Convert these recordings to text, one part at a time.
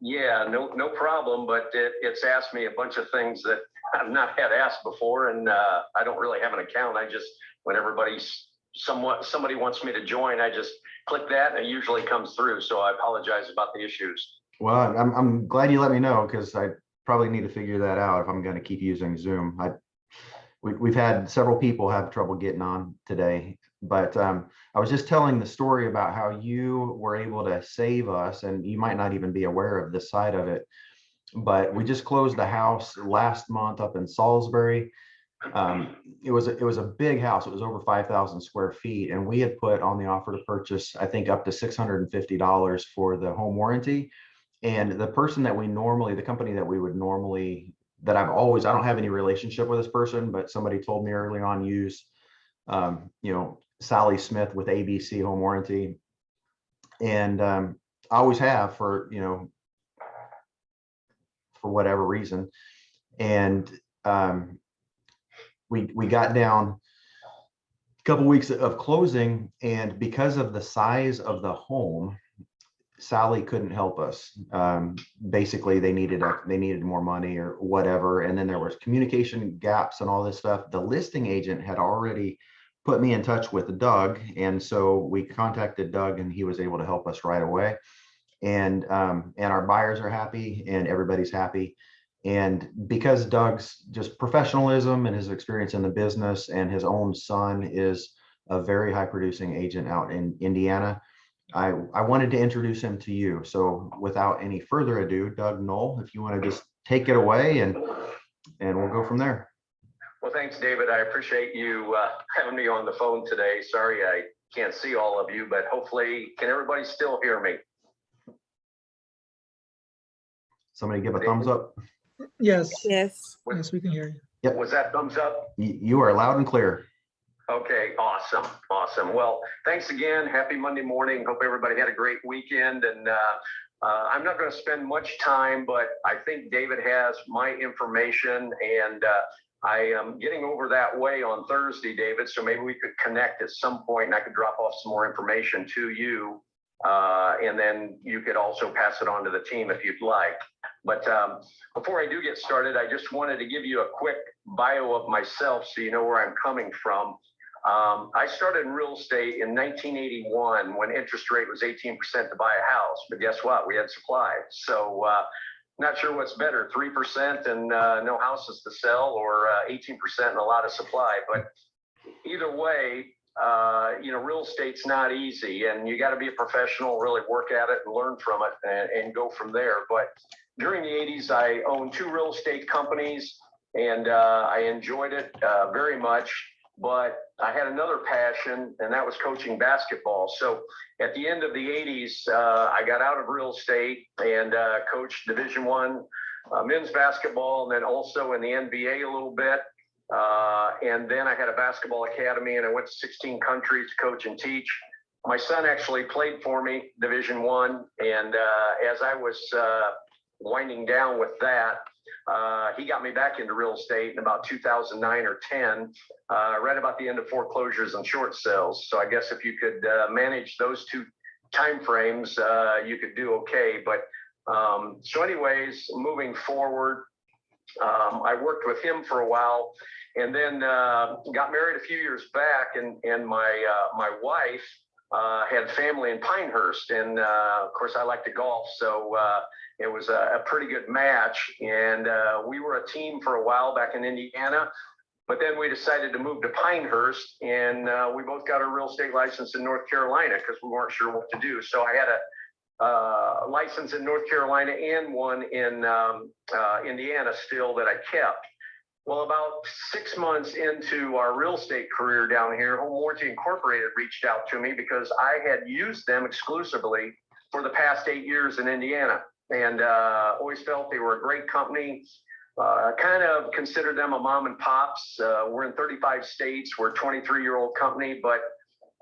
Yeah, no problem. But it's asked me a bunch of things that I've not had asked before, and I don't really have an account. I just when somebody wants me to join, I just click that, and it usually comes through. So I apologize about the issues. Well, I'm glad you let me know, because I probably need to figure that out if I'm going to keep using Zoom. We've had several people have trouble getting on today, but I was just telling the story about how you were able to save us, and you might not even be aware of this side of it, but we just closed the house last month up in Salisbury. It was a big house. It was over 5,000 square feet, and we had put on the offer to purchase, I think, up to $650 for the home warranty. And the person that the company that we would normally, I don't have any relationship with this person, but somebody told me early on, use, Sally Smith with ABC Home Warranty. And I always have for whatever reason. And we got down a couple weeks of closing, and because of the size of the home, Sally couldn't help us. Basically, they needed more money or whatever, and then there was communication gaps and all this stuff. The listing agent had already put me in touch with Doug, and so we contacted Doug, and he was able to help us right away. And our buyers are happy, and everybody's happy. And because Doug's just professionalism and his experience in the business, and his own son is a very high producing agent out in Indiana, I wanted to introduce him to you. So without any further ado, Doug Noll, if you want to just take it away, and we'll go from there. Well, thanks, David. I appreciate you having me on the phone today. Sorry I can't see all of you, but hopefully, can everybody still hear me? Somebody give a thumbs up. Yes. Yes. Yes, we can hear you. Yep. Was that thumbs up? You are loud and clear. Okay, awesome. Well, thanks again. Happy Monday morning. Hope everybody had a great weekend. And I'm not going to spend much time, but I think David has my information, and I am getting over that way on Thursday, David. So maybe we could connect at some point, and I could drop off some more information to you. And then you could also pass it on to the team if you'd like. But before I do get started, I just wanted to give you a quick bio of myself so you know where I'm coming from. I started in real estate in 1981 when interest rate was 18% to buy a house. But guess what? We had supply. So not sure what's better, 3% and no houses to sell, or 18% and a lot of supply. But either way, real estate's not easy, and you got to be a professional, really work at it and learn from it, and go from there. But during the 80s, I owned 2 real estate companies, and I enjoyed it very much. But I had another passion, and that was coaching basketball. So at the end of the 80s, I got out of real estate and coached Division I men's basketball, and then also in the NBA a little bit. And then I had a basketball academy, and I went to 16 countries to coach and teach. My son actually played for me, Division I, and as I was winding down with that, he got me back into real estate in about 2009 or 10, right about the end of foreclosures and short sales. So I guess if you could manage those 2 time frames, you could do okay. But so anyways, moving forward, I worked with him for a while, and then got married a few years back, and my wife had family in Pinehurst, and of course I like to golf, so it was a pretty good match, and we were a team for a while back in Indiana. But then we decided to move to Pinehurst, and we both got our real estate license in North Carolina because we weren't sure what to do. So I had a license in North Carolina and one in Indiana still that I kept. Well, about 6 months into our real estate career down here, Home Warranty Incorporated reached out to me because I had used them exclusively for the past 8 years in Indiana, and always felt they were a great company. Kind of consider them a mom and pops. We're in 35 states. We're a 23-year-old company, but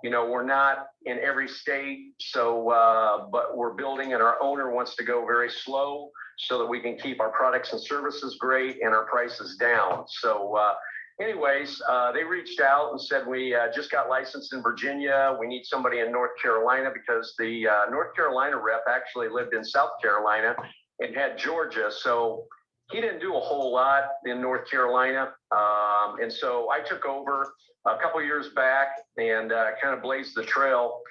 we're not in every state. So, but we're building, and our owner wants to go very slow so that we can keep our products and services great and our prices down. So anyways, they reached out and said, we just got licensed in Virginia. We need somebody in North Carolina, because the North Carolina rep actually lived in South Carolina, and had Georgia. So he didn't do a whole lot in North Carolina. And so I took over a couple years back and kind of blazed the trail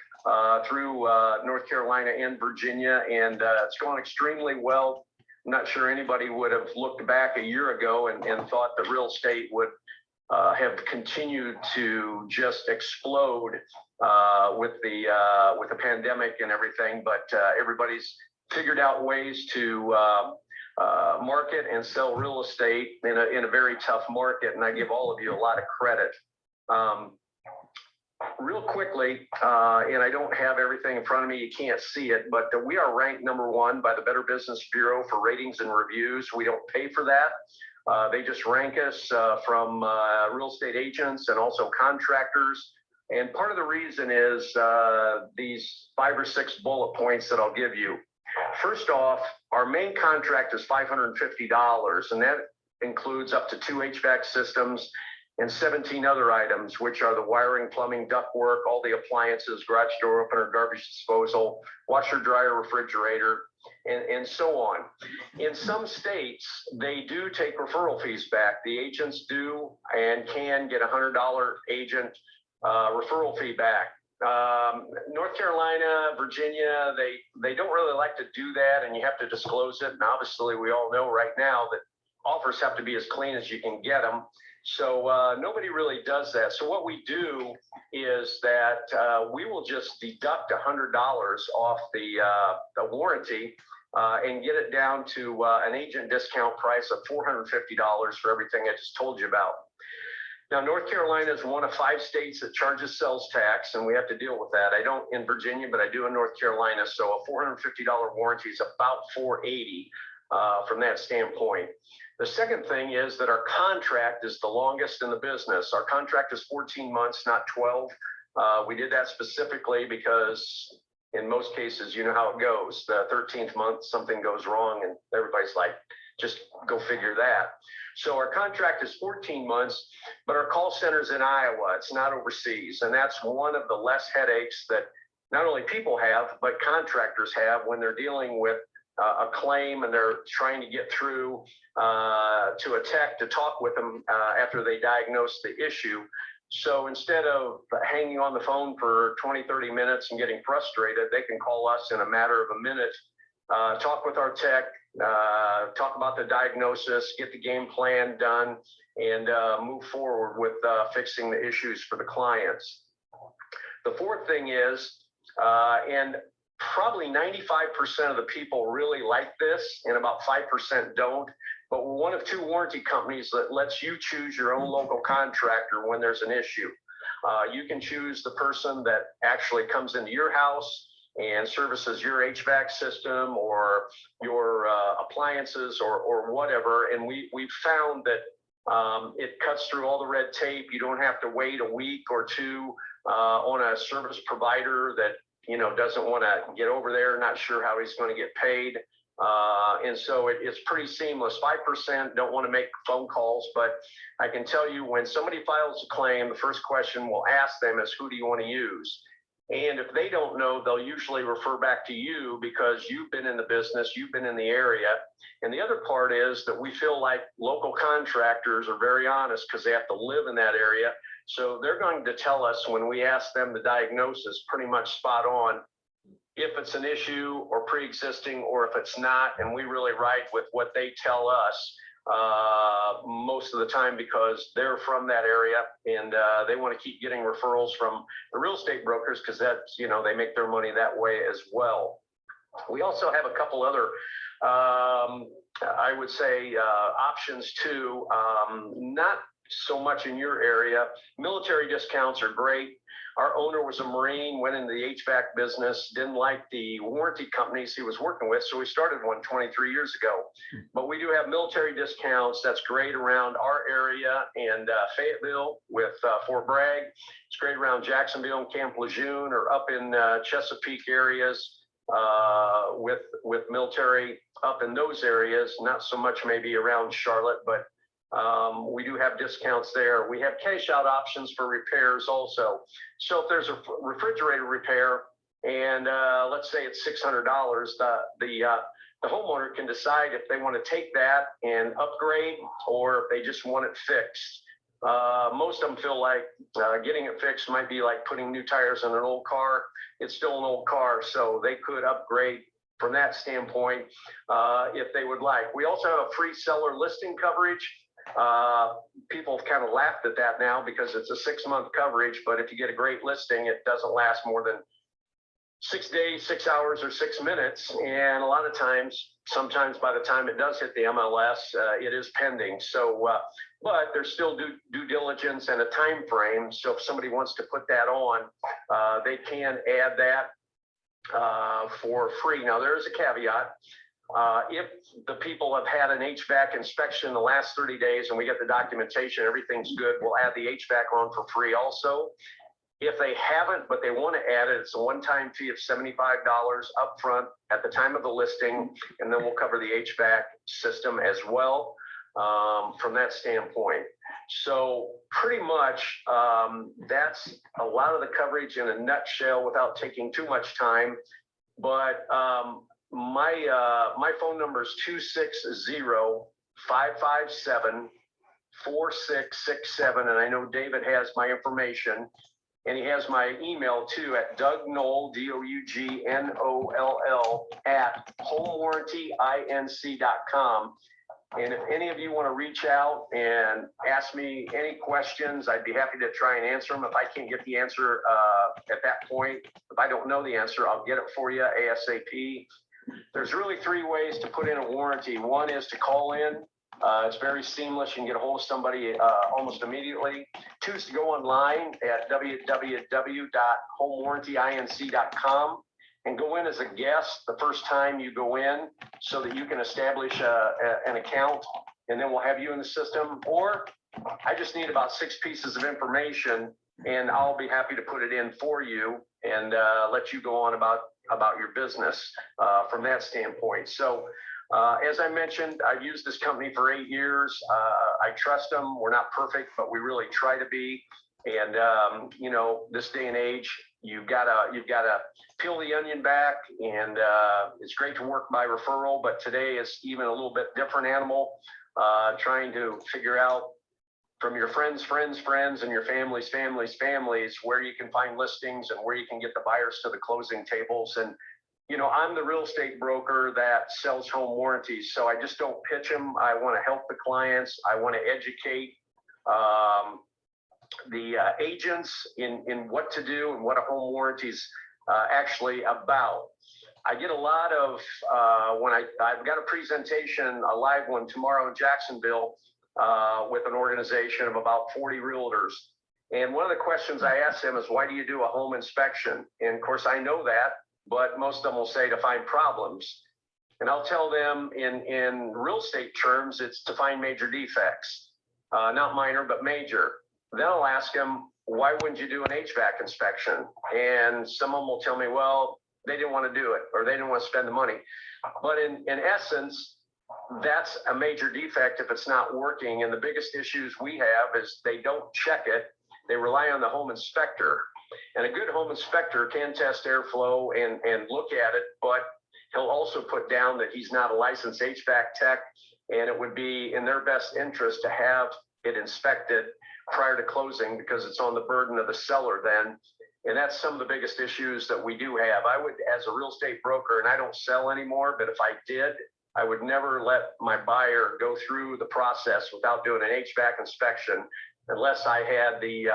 through North Carolina and Virginia. And it's going extremely well. I'm not sure anybody would have looked back a year ago and thought that real estate would have continued to just explode with the pandemic and everything. But everybody's figured out ways to market and sell real estate in a very tough market, and I give all of you a lot of credit. Real quickly, and I don't have everything in front of me, you can't see it, but we are ranked #1 by the Better Business Bureau for ratings and reviews. We don't pay for that. They just rank us from real estate agents and also contractors. And part of the reason is these 5 or 6 bullet points that I'll give you. First off, our main contract is $550, and that includes up to 2 HVAC systems and 17 other items, which are the wiring, plumbing, ductwork, all the appliances, garage door opener, garbage disposal, washer, dryer, refrigerator, and so on. In some states, they do take referral fees back. The agents do and can get a $100 agent referral fee back. North Carolina, Virginia, they don't really like to do that, and you have to disclose it. And obviously, we all know right now that offers have to be as clean as you can get them. So nobody really does that. So what we do is that we will just deduct $100 off the warranty and get it down to an agent discount price of $450 for everything I just told you about. Now, North Carolina is one of 5 states that charges sales tax, and we have to deal with that. I don't in Virginia, but I do in North Carolina. So a $450 warranty is about $480 from that standpoint. The second thing is that our contract is the longest in the business. Our contract is 14 months, not 12. We did that specifically because in most cases, you know how it goes. The 13th month, something goes wrong and everybody's like, just go figure that. So our contract is 14 months, but our call center's in Iowa. It's not overseas. And that's one of the less headaches that not only people have, but contractors have when they're dealing with a claim and they're trying to get through to a tech to talk with them after they diagnose the issue. So instead of hanging on the phone for 20, 30 minutes and getting frustrated, they can call us in a matter of a minute, talk with our tech, talk about the diagnosis, get the game plan done, and move forward with fixing the issues for the clients. The fourth thing is, and probably 95% of the people really like this, and about 5% don't. But we're one of 2 warranty companies that lets you choose your own local contractor when there's an issue. You can choose the person that actually comes into your house and services your HVAC system or your appliances or whatever. And we've found that it cuts through all the red tape. You don't have to wait a week or 2 on a service provider that doesn't want to get over there, not sure how he's going to get paid. And so it's pretty seamless. 5% don't want to make phone calls, but I can tell you when somebody files a claim, the first question we'll ask them is, who do you want to use? And if they don't know, they'll usually refer back to you because you've been in the business, you've been in the area. And the other part is that we feel like local contractors are very honest because they have to live in that area. So they're going to tell us when we ask them the diagnosis pretty much spot on if it's an issue or pre-existing or if it's not. And we really ride with what they tell us most of the time because they're from that area and they want to keep getting referrals from the real estate brokers because that's, they make their money that way as well. We also have a couple other, I would say, options too. Not so much in your area. Military discounts are great. Our owner was a Marine, went into the HVAC business, didn't like the warranty companies he was working with, so we started one 23 years ago. But we do have military discounts. That's great around our area and Fayetteville with Fort Bragg. It's great around Jacksonville and Camp Lejeune or up in Chesapeake areas with military up in those areas. Not so much maybe around Charlotte, but we do have discounts there. We have cash out options for repairs also. So if there's a refrigerator repair and let's say it's $600, the the homeowner can decide if they want to take that and upgrade or if they just want it fixed. Most of them feel like getting it fixed might be like putting new tires on an old car. It's still an old car, so they could upgrade from that standpoint if they would like. We also have a free seller listing coverage. People have kind of laughed at that now because it's a 6-month coverage, but if you get a great listing, it doesn't last more than 6 days, 6 hours, or 6 minutes. And a lot of times, sometimes by the time it does hit the MLS, it is pending. So, but there's still due diligence and a time frame. So if somebody wants to put that on, they can add that for free. Now, there is a caveat. If the people have had an HVAC inspection in the last 30 days and we get the documentation, everything's good, we'll add the HVAC on for free also. If they haven't, but they want to add it, it's a one-time fee of $75 upfront at the time of the listing, and then we'll cover the HVAC system as well from that standpoint. So pretty much that's a lot of the coverage in a nutshell without taking too much time. But my phone number is 260-557-4667, and I know David has my information. And he has my email too at Doug Noll, DOUGNOLL at homewarrantyinc.com. And if any of you want to reach out and ask me any questions, I'd be happy to try and answer them. If I can't get the answer at that point, if I don't know the answer, I'll get it for you ASAP. There's really 3 ways to put in a warranty. One is to call in. It's very seamless. You can get a hold of somebody almost immediately. 2 is to go online at www.homewarrantyinc.com and go in as a guest the first time you go in so that you can establish an account, and then we'll have you in the system. Or I just need about 6 pieces of information and I'll be happy to put it in for you and let you go on about your business from that standpoint. So as I mentioned, I've used this company for 8 years. I trust them. We're not perfect, but we really try to be. And you know, this day and age, you've got to peel the onion back. And it's great to work by referral, but today is even a little bit different animal. Trying to figure out from your friends' and your families' where you can find listings and where you can get the buyers to the closing tables. And you know, I'm the real estate broker that sells home warranties, so I just don't pitch them. I want to help the clients. I want to educate the agents in what to do and what a home warranty is actually about. I get a lot of, when I've got a presentation, a live one tomorrow in Jacksonville with an organization of about 40 realtors. And one of the questions I ask them is, why do you do a home inspection? And of course, I know that, but most of them will say to find problems. And I'll tell them in real estate terms, it's to find major defects, not minor, but major. Then I'll ask them, why wouldn't you do an HVAC inspection? And some of them will tell me, well, they didn't want to do it or they didn't want to spend the money. But in essence, that's a major defect if it's not working. And the biggest issues we have is they don't check it. They rely on the home inspector. And a good home inspector can test airflow and look at it, but he'll also put down that he's not a licensed HVAC tech, and it would be in their best interest to have it inspected prior to closing because it's on the burden of the seller then. And that's some of the biggest issues that we do have. I would, as a real estate broker, and I don't sell anymore, but if I did, I would never let my buyer go through the process without doing an HVAC inspection unless I had the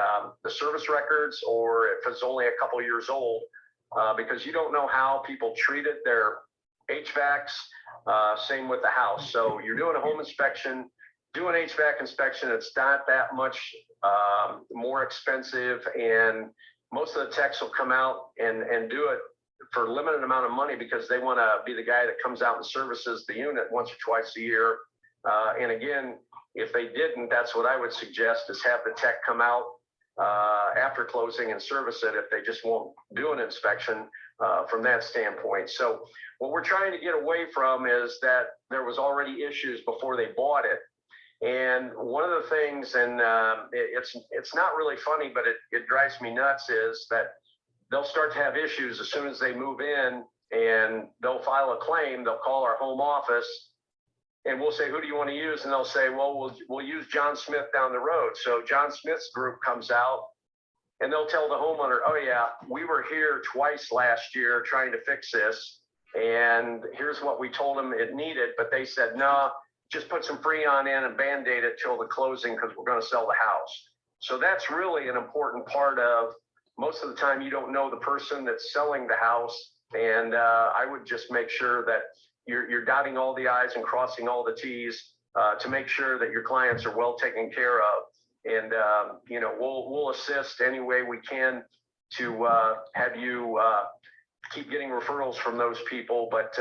service records or if it's only a couple years old, because you don't know how people treated their HVACs, same with the house. So you're doing a home inspection, do an HVAC inspection. It's not that much more expensive, and most of the techs will come out and do it for a limited amount of money because they want to be the guy that comes out and services the unit once or twice a year. And again, if they didn't, that's what I would suggest is have the tech come out after closing and service it if they just won't do an inspection from that standpoint. So what we're trying to get away from is that there was already issues before they bought it. And one of the things, and it's not really funny, but it drives me nuts, is that they'll start to have issues as soon as they move in and they'll file a claim. They'll call our home office, and we'll say, who do you want to use? And they'll say, well, we'll use John Smith down the road. So John Smith's group comes out, and they'll tell the homeowner, oh yeah, we were here twice last year trying to fix this, and here's what we told them it needed, but they said, no, just put some Freon in and Band-Aid it till the closing because we're going to sell the house. So that's really an important part of, most of the time you don't know the person that's selling the house, and I would just make sure that you're dotting all the I's and crossing all the T's to make sure that your clients are well taken care of. And, you know, we'll assist any way we can to have you keep getting referrals from those people. But,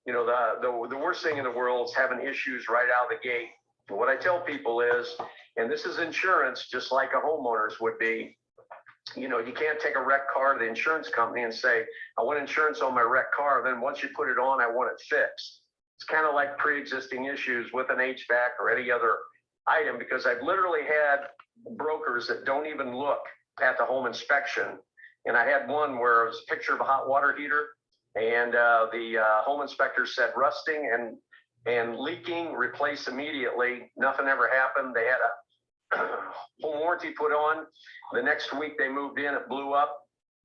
you know, the worst thing in the world is having issues right out of the gate. And what I tell people is, and this is insurance, just like a homeowner's would be, you know, you can't take a wrecked car to the insurance company and say, I want insurance on my wrecked car. Then once you put it on, I want it fixed. It's kind of like pre-existing issues with an HVAC or any other item, because I've literally had brokers that don't even look at the home inspection. And I had one where it was a picture of a hot water heater, and the home inspector said rusting and leaking, replace immediately. Nothing ever happened. They had a home warranty put on. The next week they moved in, it blew up,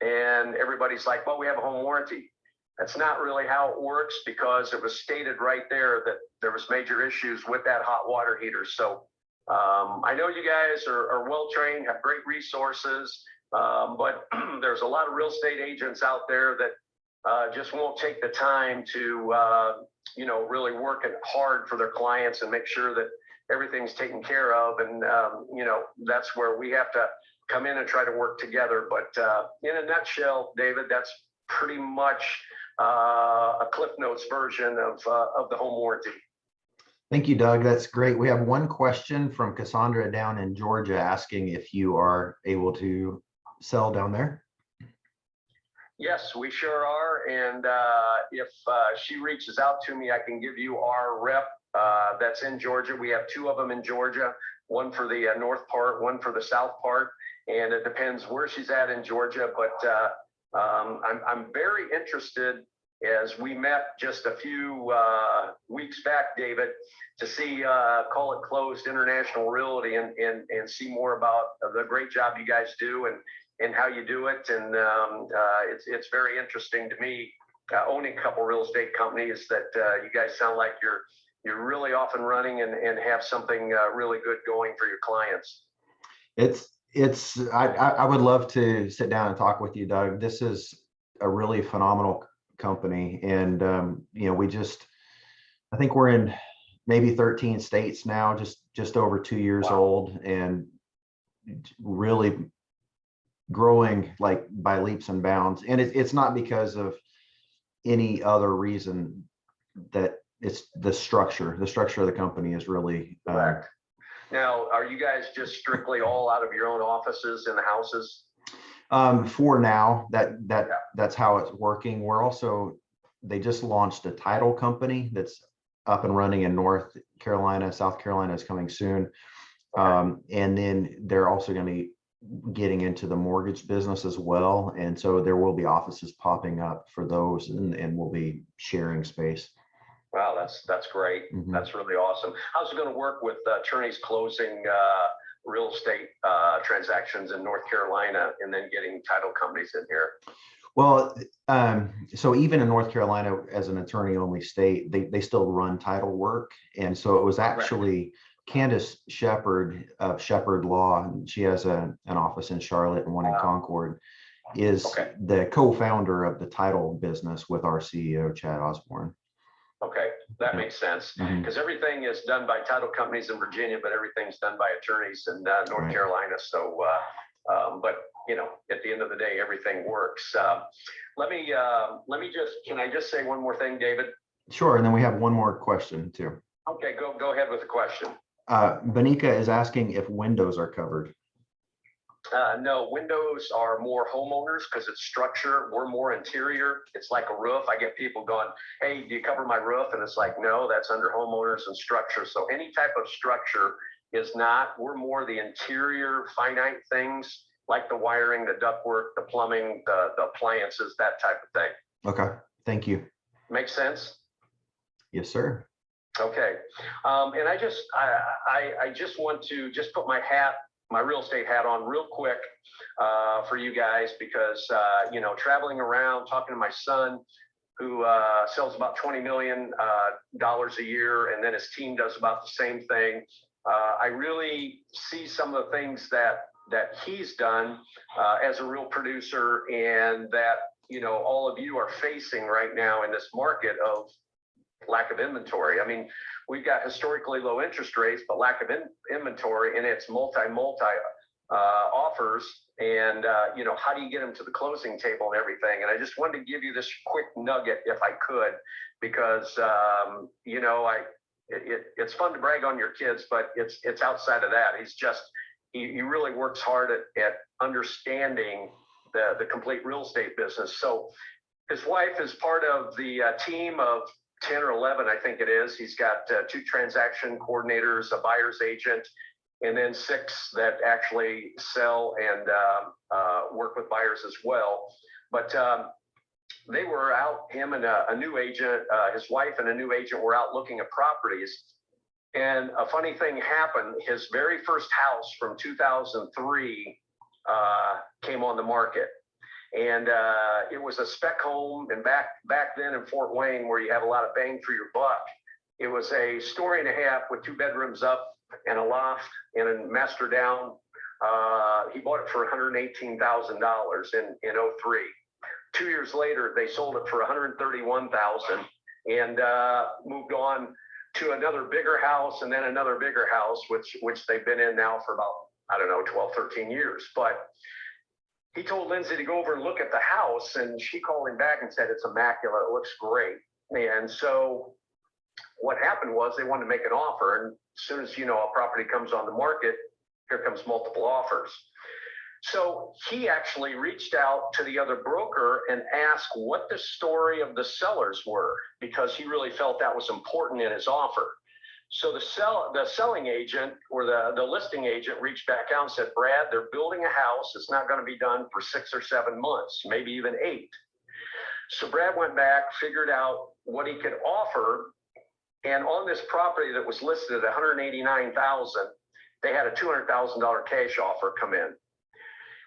and everybody's like, well, we have a home warranty. That's not really how it works, because it was stated right there that there was major issues with that hot water heater. So I know you guys are well trained, have great resources, but there's a lot of real estate agents out there that just won't take the time to you know, really work it hard for their clients and make sure that everything's taken care of. And you know, that's where we have to come in and try to work together. But in a nutshell, David, that's pretty much a Cliff Notes version of the home warranty. Thank you, Doug. That's great. We have one question from Cassandra down in Georgia asking if you are able to sell down there. Yes, we sure are. And if she reaches out to me, I can give you our rep that's in Georgia. We have two of them in Georgia, one for the north part, one for the south part. And it depends where she's at in Georgia. But I'm very interested, as we met just a few weeks back, David, to see Call It Closed International Realty and see more about the great job you guys do and how you do it. And it's very interesting to me, owning a couple real estate companies, that you guys sound like you're really off and running and have something really good going for your clients. I would love to sit down and talk with you, Doug. This is a really phenomenal company. And, you know, I think we're in maybe 13 states now, just over 2 years old, and really growing like by leaps and bounds. And it's not because of any other reason, that it's the structure of the company is really correct. Now, are you guys just strictly all out of your own offices in the houses? For now, that's how it's working. We're also, they just launched a title company that's up and running in North Carolina. South Carolina is coming soon. And then they're also going to be getting into the mortgage business as well. And so there will be offices popping up for those, and we'll be sharing space. Wow, that's great. Mm-hmm. That's really awesome. How's it going to work with attorneys closing real estate transactions in North Carolina and then getting title companies in here? Well, so even in North Carolina, as an attorney-only state, they still run title work. And so it was actually Candace Shepard of Shepard Law, and she has an office in Charlotte and one in Concord, is the co-founder of the title business with our CEO, Chad Osborne. Okay, that makes sense, because everything is done by title companies in Virginia, but everything's done by attorneys in North Carolina. So, but you know, at the end of the day, everything works. Let me can I just say one more thing, David? Sure, and then we have one more question too. Okay, go ahead with the question. Benika is asking if windows are covered. No, windows are more homeowners because it's structure. We're more interior. It's like a roof. I get people going, hey, do you cover my roof? And it's like, no, that's under homeowners and structure. So any type of structure is not. We're more the interior finite things, like the wiring, the ductwork, the plumbing, the appliances, that type of thing. Okay. Thank you. Make sense? Yes, sir. Okay. And I just want to just put my real estate hat on real quick for you guys, because, traveling around, talking to my son, who sells about $20 million a year, and then his team does about the same thing. I really see some of the things that he's done as a real producer, and that, all of you are facing right now in this market of lack of inventory. I mean, we've got historically low interest rates, but lack of inventory, and it's multi offers. And, how do you get them to the closing table and everything? And I just wanted to give you this quick nugget, if I could, because, it's fun to brag on your kids, but it's outside of that. He really works hard at understanding the complete real estate business. So his wife is part of the team of 10 or 11, I think it is. He's got 2 transaction coordinators, a buyer's agent, and then 6 that actually sell and work with buyers as well. But they were out, him and a new agent, his wife and a new agent were out looking at properties. And a funny thing happened. His very first house from 2003 came on the market. And it was a spec home. And back then in Fort Wayne, where you have a lot of bang for your buck, it was a story and a half with 2 bedrooms up and a loft and a master down. He bought it for $118,000 in 03. 2 years later, they sold it for $131,000 and moved on to another bigger house, and then another bigger house, which they've been in now for about, 12, 13 years. But he told Lindsay to go over and look at the house, and she called him back and said, it's immaculate, it looks great. And so what happened was they wanted to make an offer, and as soon as, a property comes on the market, here comes multiple offers. So he actually reached out to the other broker and asked what the story of the sellers were, because he really felt that was important in his offer. So the selling agent or the listing agent reached back out and said, Brad, they're building a house. It's not going to be done for 6 or 7 months, maybe even 8. So Brad went back, figured out what he could offer. And on this property that was listed at $189,000, they had a $200,000 cash offer come in.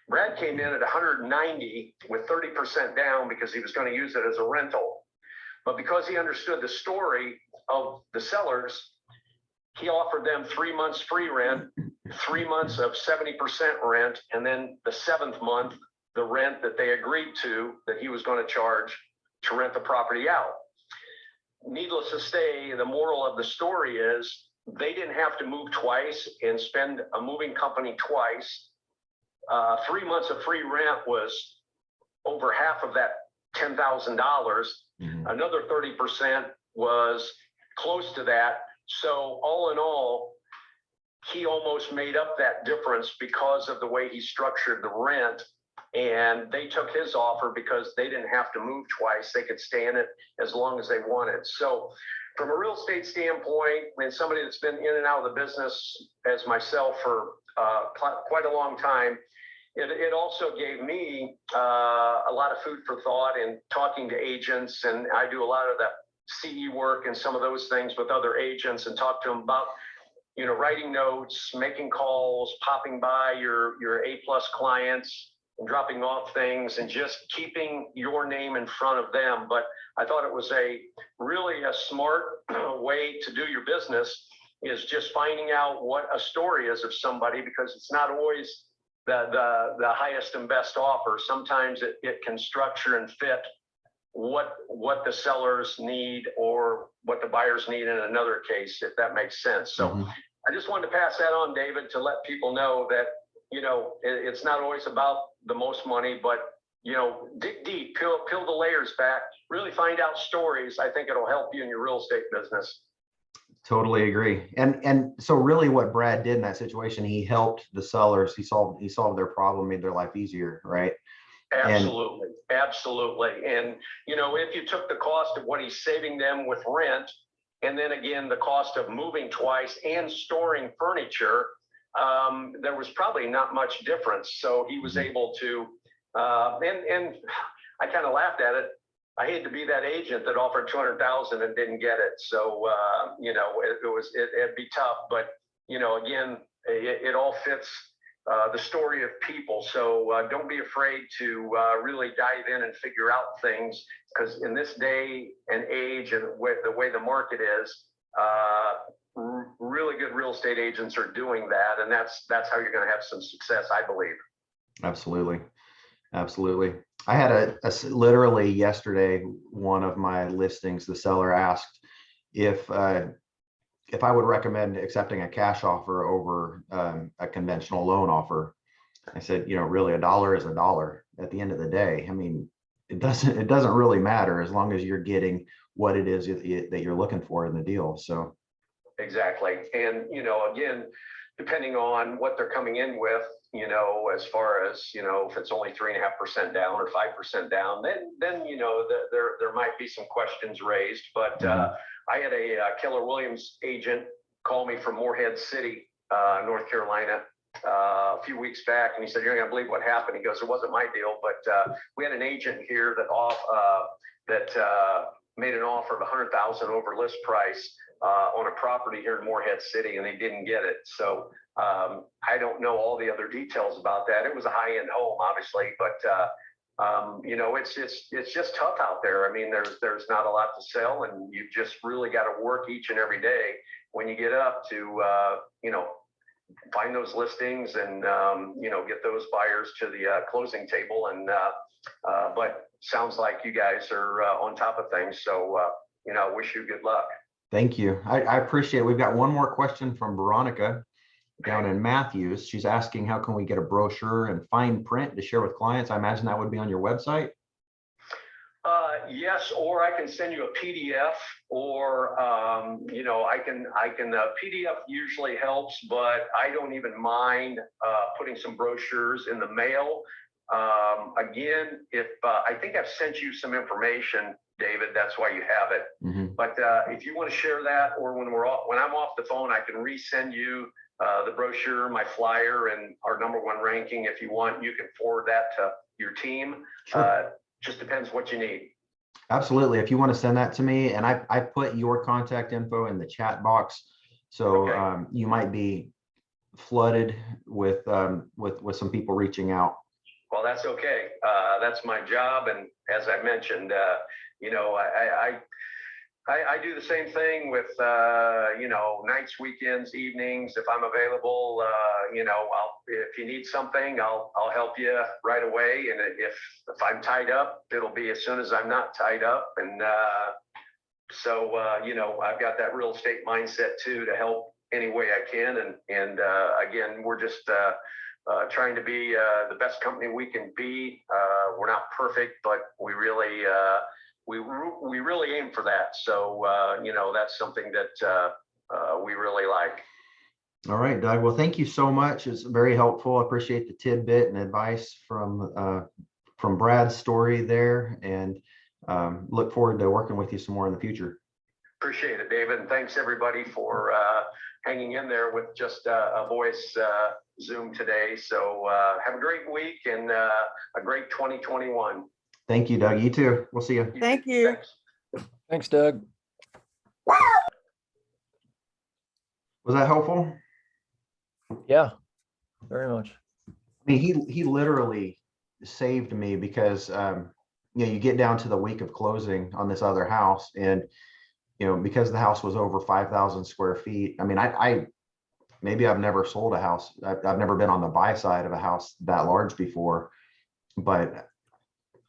Brad came in at 190 with 30% down because he was going to use it as a rental. But because he understood the story of the sellers, he offered them 3 months free rent, 3 months of 70% rent, and then the 7th month, the rent that they agreed to that he was going to charge to rent the property out. Needless to say, the moral of the story is they didn't have to move twice and spend a moving company twice. 3 months of free rent was over half of that $10,000. Mm-hmm. Another 30% was close to that. So all in all, he almost made up that difference because of the way he structured the rent. And they took his offer because they didn't have to move twice. They could stay in it as long as they wanted. So from a real estate standpoint, and somebody that's been in and out of the business as myself for quite a long time, it also gave me a lot of food for thought in talking to agents. And I do a lot of the CE work and some of those things with other agents, and talk to them about, writing notes, making calls, popping by your A-plus clients and dropping off things and just keeping your name in front of them. But I thought it was really a smart way to do your business, is just finding out what a story is of somebody, because it's not always the highest and best offer. Sometimes it can structure and fit what the sellers need or what the buyers need in another case, if that makes sense. So mm-hmm. I just wanted to pass that on, David, to let people know that, it's not always about the most money, but, dig deep, peel the layers back, really find out stories. I think it'll help you in your real estate business. Totally agree. And so really what Brad did in that situation, he helped the sellers. He solved their problem, made their life easier, right? Absolutely. Absolutely. And, if you took the cost of what he's saving them with rent, and then again, the cost of moving twice and storing furniture, there was probably not much difference. So he was able to, and I kind of laughed at it. I hate to be that agent that offered 200,000 and didn't get it. So, it'd be tough, but, again, it all fits the story of people. So don't be afraid to really dive in and figure out things, because in this day and age and the way the market is, really good real estate agents are doing that. And that's how you're going to have some success, I believe. Absolutely. Absolutely. I had literally yesterday, one of my listings, the seller asked if I would recommend accepting a cash offer over a conventional loan offer. I said, really, a dollar is a dollar at the end of the day. I mean, it doesn't really matter as long as you're getting what it is that you're looking for in the deal. So exactly. And, again, depending on what they're coming in with, as far as, if it's only 3.5% down or 5% down, then there might be some questions raised. But I had a Keller Williams agent call me from Morehead City, North Carolina, a few weeks back, and he said, "You're not gonna believe what happened." He goes, "It wasn't my deal, but we had an agent here that made an offer of 100,000 over list price on a property here in Morehead City, and they didn't get it." So I don't know all the other details about that. It was a high-end home, obviously, but it's just tough out there. I mean, there's not a lot to sell, and you just really got to work each and every day when you get up to find those listings and get those buyers to the closing table. And but sounds like you guys are on top of things. So wish you good luck. Thank you. I appreciate it. We've got one more question from Veronica down in Matthews. She's asking, how can we get a brochure and fine print to share with clients? I imagine that would be on your website. Yes, or I can send you a PDF, or I can PDF usually helps, but I don't even mind putting some brochures in the mail. Again, if I think I've sent you some information, David, that's why you have it. Mm-hmm. But if you want to share that, or when I'm off the phone, I can resend you the brochure, my flyer, and our #1 ranking. If you want, you can forward that to your team. Sure. Just depends what you need. Absolutely. If you want to send that to me, and I put your contact info in the chat box, so okay. You might be flooded with some people reaching out. Well, that's okay. That's my job, and as I mentioned, I do the same thing with nights, weekends, evenings. If I'm available, if you need something, I'll help you right away. And if I'm tied up, it'll be as soon as I'm not tied up. And so I've got that real estate mindset too, to help any way I can. And again, we're just trying to be the best company we can be. We're not perfect, but we really aim for that. So, that's something that we really like. All right, Doug. Well, thank you so much. It's very helpful. I appreciate the tidbit and advice from Brad's story there, and look forward to working with you some more in the future. Appreciate it, David. And thanks everybody for hanging in there with just a voice Zoom today. So have a great week and a great 2021. Thank you, Doug. You too. We'll see you. Thank you. Thanks, Doug. Was that helpful? Yeah, very much. I mean, he literally saved me, because you get down to the week of closing on this other house, and because the house was over 5,000 square feet. I mean, maybe I've never sold a house. I've never been on the buy side of a house that large before, but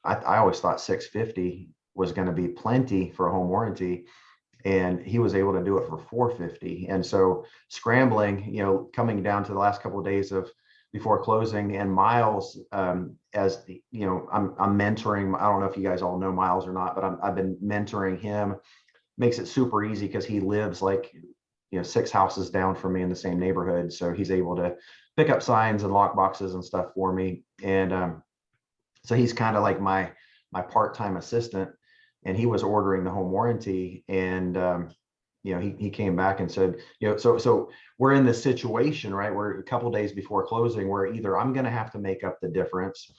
I always thought 650 was going to be plenty for a home warranty, and he was able to do it for 450. And so scrambling, coming down to the last couple of days before closing, and Miles, as I'm mentoring. I don't know if you guys all know Miles or not, but I've been mentoring him. Makes it super easy because he lives like 6 houses down from me in the same neighborhood, so he's able to pick up signs and lock boxes and stuff for me. And so he's kind of like my part-time assistant, and he was ordering the home warranty, and he came back and said, so we're in this situation, right? We're a couple days before closing, where either I'm going to have to make up the difference,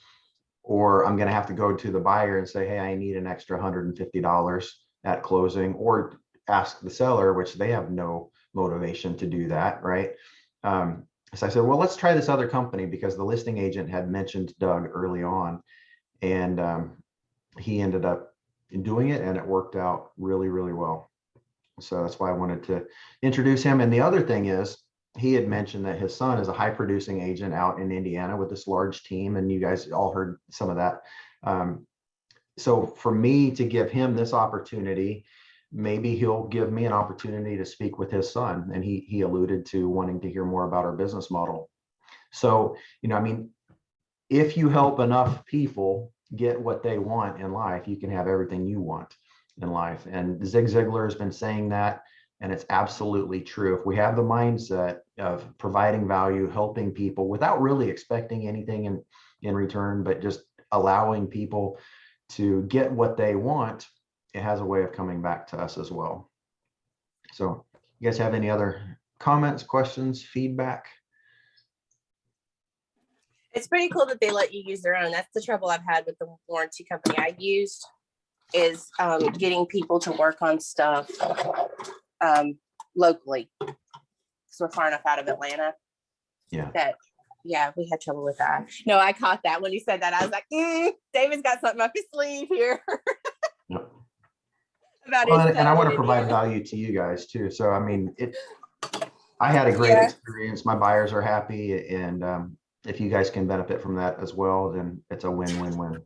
or I'm going to have to go to the buyer and say, hey, I need an extra $150 at closing, or ask the seller, which they have no motivation to do that, right? So I said, well, let's try this other company, because the listing agent had mentioned Doug early on, and he ended up doing it, and it worked out really, really well. So that's why I wanted to introduce him. And the other thing is, he had mentioned that his son is a high producing agent out in Indiana with this large team, and you guys all heard some of that. So for me to give him this opportunity, maybe he'll give me an opportunity to speak with his son. And he alluded to wanting to hear more about our business model. So, I mean, if you help enough people get what they want in life, you can have everything you want in life. And Zig Ziglar has been saying that, and it's absolutely true. If we have the mindset of providing value, helping people without really expecting anything in return, but just allowing people to get what they want, it has a way of coming back to us as well. So you guys have any other comments, questions, feedback? It's pretty cool that they let you use their own. That's the trouble I've had with the warranty company I used, is getting people to work on stuff locally. Because we're far enough out of Atlanta. Yeah. Yeah, we had trouble with that. No, I caught that when you said that. I was like, David's got something up his sleeve here. Yep. About Well, his and I want to son in provide Indiana. value to you guys too. So, I mean, I had a great experience. My buyers are happy. And if you guys can benefit from that as well, then it's a win-win-win.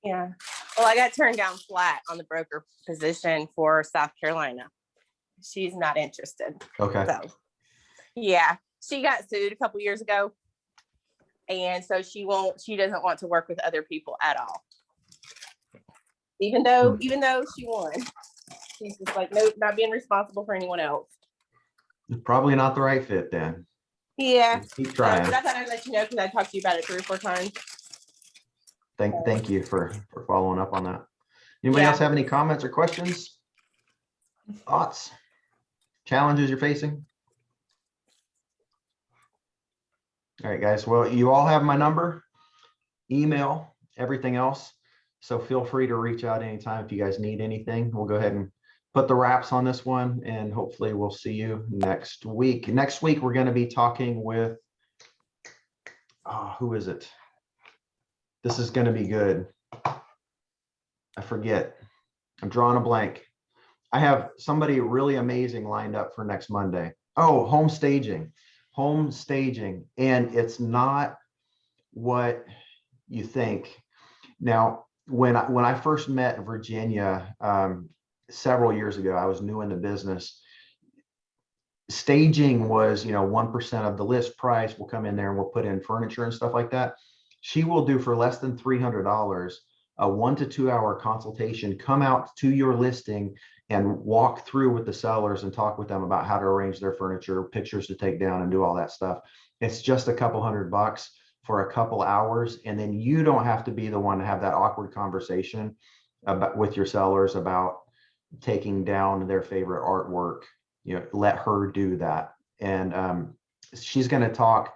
Yeah. Well, I got turned down flat on the broker position for South Carolina. She's not interested. Okay. So, yeah, she got sued a couple years ago. And so she doesn't want to work with other people at all. Even though she won, she's just like, nope, not being responsible for anyone else. Probably not the right fit then. Yeah. Keep trying. But I thought I'd let you know, because I talked to you about it 3 or 4 times. Thank you for following up on that. Anybody else have any comments or questions? Thoughts? Challenges you're facing? All right, guys. Well, you all have my number, email, everything else. So feel free to reach out anytime if you guys need anything. We'll go ahead and put the wraps on this one, and hopefully we'll see you next week. Next week, we're going to be talking with, who is it? This is going to be good. I forget. I'm drawing a blank. I have somebody really amazing lined up for next Monday. Oh, home staging. And it's not what you think. Now, when I first met Virginia several years ago, I was new in the business. Staging was, 1% of the list price. We'll come in there and we'll put in furniture and stuff like that. She will do, for less than $300, a 1 to 2 hour consultation, come out to your listing and walk through with the sellers and talk with them about how to arrange their furniture, pictures to take down, and do all that stuff. It's just a couple $100 for a couple hours. And then you don't have to be the one to have that awkward conversation with your sellers about taking down their favorite artwork. Let her do that. And she's going to talk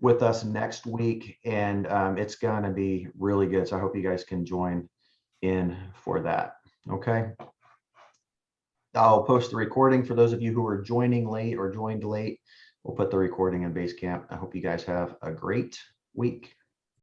with us next week, and it's going to be really good. So I hope you guys can join in for that. Okay. I'll post the recording for those of you who are joining late or joined late. We'll put the recording in Basecamp. I hope you guys have a great week.